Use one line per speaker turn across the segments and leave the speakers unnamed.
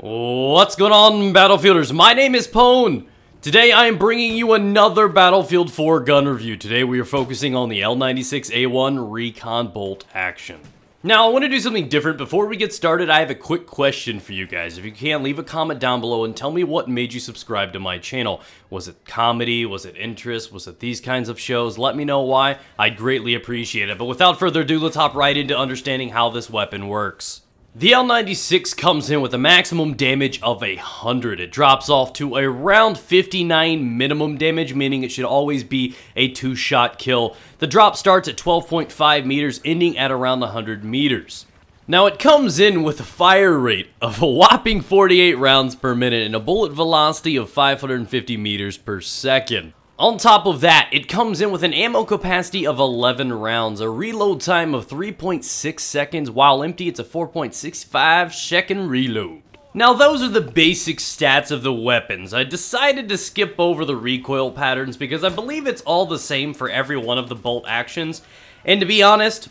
What's going on, Battlefielders? My name is Pwn. Today I am bringing you another Battlefield 4 gun review. Today we are focusing on the L96A1 Recon Bolt action. Now, I want to do something different. Before we get started, I have a quick question for you guys. If you can, leave a comment down below and tell me what made you subscribe to my channel. Was it comedy? Was it interest? Was it these kinds of shows? Let me know why. I'd greatly appreciate it. But without further ado, let's hop right into understanding how this weapon works. The L96 comes in with a maximum damage of 100. It drops off to around 59 minimum damage, meaning it should always be a 2-shot kill. The drop starts at 12.5 meters, ending at around 100 meters. Now, it comes in with a fire rate of a whopping 48 rounds per minute and a bullet velocity of 550 meters per second. On top of that, it comes in with an ammo capacity of 11 rounds, a reload time of 3.6 seconds. While empty, it's a 4.65 second reload. Now, those are the basic stats of the weapons. I decided to skip over the recoil patterns because I believe it's all the same for every one of the bolt actions. And to be honest,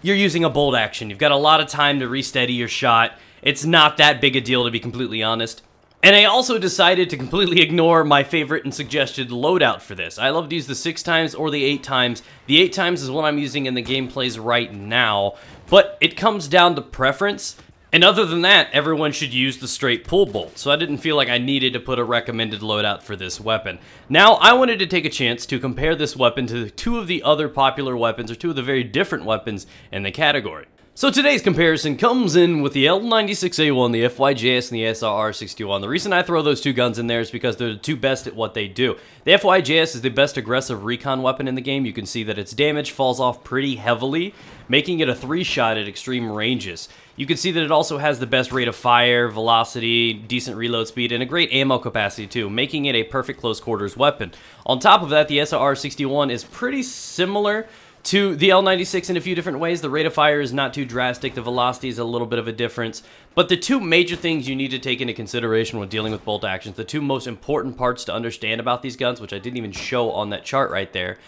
you're using a bolt action. You've got a lot of time to resteady your shot. It's not that big a deal, to be completely honest. And I also decided to completely ignore my favorite and suggested loadout for this. I love to use the 6x or the 8x. The 8x is what I'm using in the gameplays right now, but it comes down to preference. And other than that, everyone should use the straight pull bolt, so I didn't feel like I needed to put a recommended loadout for this weapon. Now, I wanted to take a chance to compare this weapon to two of the other popular weapons, or two of the very different weapons in the category. So today's comparison comes in with the L96A1, the FYJS, and the SRR61. The reason I throw those two guns in there is because they're the two best at what they do. The FYJS is the best aggressive recon weapon in the game. You can see that its damage falls off pretty heavily, making it a 3-shot at extreme ranges. You can see that it also has the best rate of fire, velocity, decent reload speed, and a great ammo capacity too, making it a perfect close quarters weapon. On top of that, the SRR61 is pretty similar to the L96 in a few different ways. The rate of fire is not too drastic, the velocity is a little bit of a difference, but the two major things you need to take into consideration when dealing with bolt actions, the two most important parts to understand about these guns, which I didn't even show on that chart right there,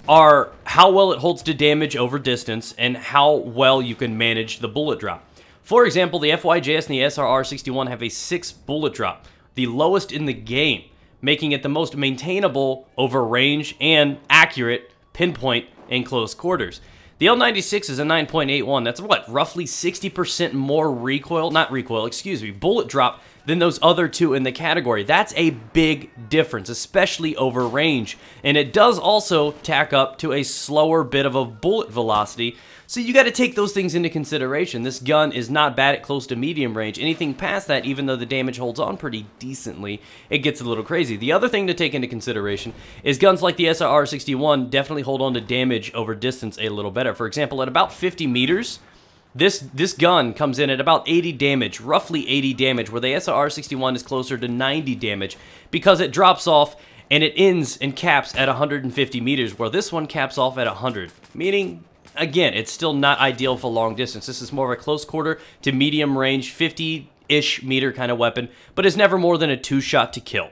are how well it holds to damage over distance and how well you can manage the bullet drop. For example, the FYJS and the SRR61 have a 6 bullet drop, the lowest in the game, making it the most maintainable over range and accurate pinpoint in close quarters. The L96 is a 9.81. That's what, roughly 60% more bullet drop than those other two in the category. That's a big difference, especially over range. And it does also tack up to a slower bit of a bullet velocity. So you got to take those things into consideration. This gun is not bad at close to medium range. Anything past that, even though the damage holds on pretty decently, it gets a little crazy. The other thing to take into consideration is guns like the SRR61 definitely hold on to damage over distance a little better. For example, at about 50 meters, this gun comes in at about 80 damage, roughly 80 damage, where the SRR61 is closer to 90 damage because it drops off and it ends and caps at 150 meters, where this one caps off at 100, meaning, again, it's still not ideal for long distance. This is more of a close quarter to medium range, 50-ish meter kind of weapon, but it's never more than a 2-shot to kill.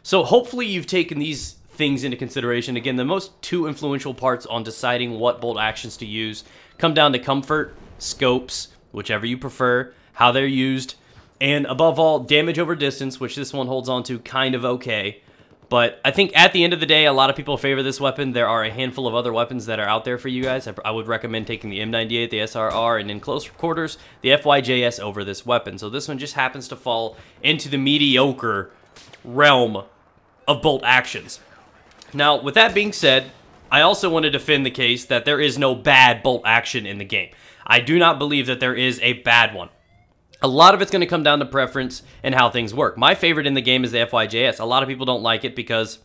So hopefully you've taken these things into consideration. Again, the most two influential parts on deciding what bolt actions to use come down to comfort, scopes, whichever you prefer, how they're used, and above all, damage over distance, which this one holds on to kind of okay. But I think at the end of the day, a lot of people favor this weapon. There are a handful of other weapons that are out there for you guys. I would recommend taking the M98, the SRR, and in close quarters, the FYJS over this weapon. So this one just happens to fall into the mediocre realm of bolt actions. Now, with that being said, I also want to defend the case that there is no bad bolt action in the game. I do not believe that there is a bad one. A lot of it's going to come down to preference and how things work. My favorite in the game is the FYJS. A lot of people don't like it because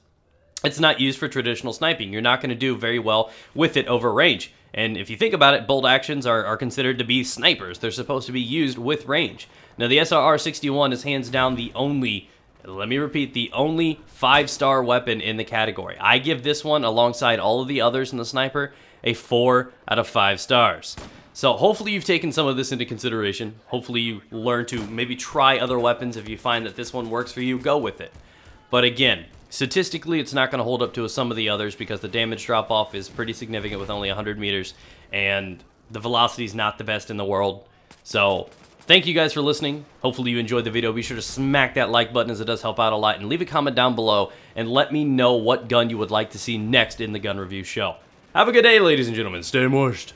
it's not used for traditional sniping. You're not going to do very well with it over range. And if you think about it, bolt actions are considered to be snipers. They're supposed to be used with range. Now, the SRR61 is hands down the only, let me repeat, the only 5-star weapon in the category. I give this one, alongside all of the others in the sniper, a 4 out of 5 stars. So hopefully you've taken some of this into consideration. Hopefully you learn to maybe try other weapons. If you find that this one works for you, go with it. But again, statistically, it's not going to hold up to some of the others because the damage drop-off is pretty significant with only 100 meters, and the velocity is not the best in the world. So Thank you guys for listening. Hopefully you enjoyed the video. Be sure to smack that like button as it does help out a lot. And leave a comment down below and let me know what gun you would like to see next in the gun review show. Have a good day, ladies and gentlemen. Stay mushed.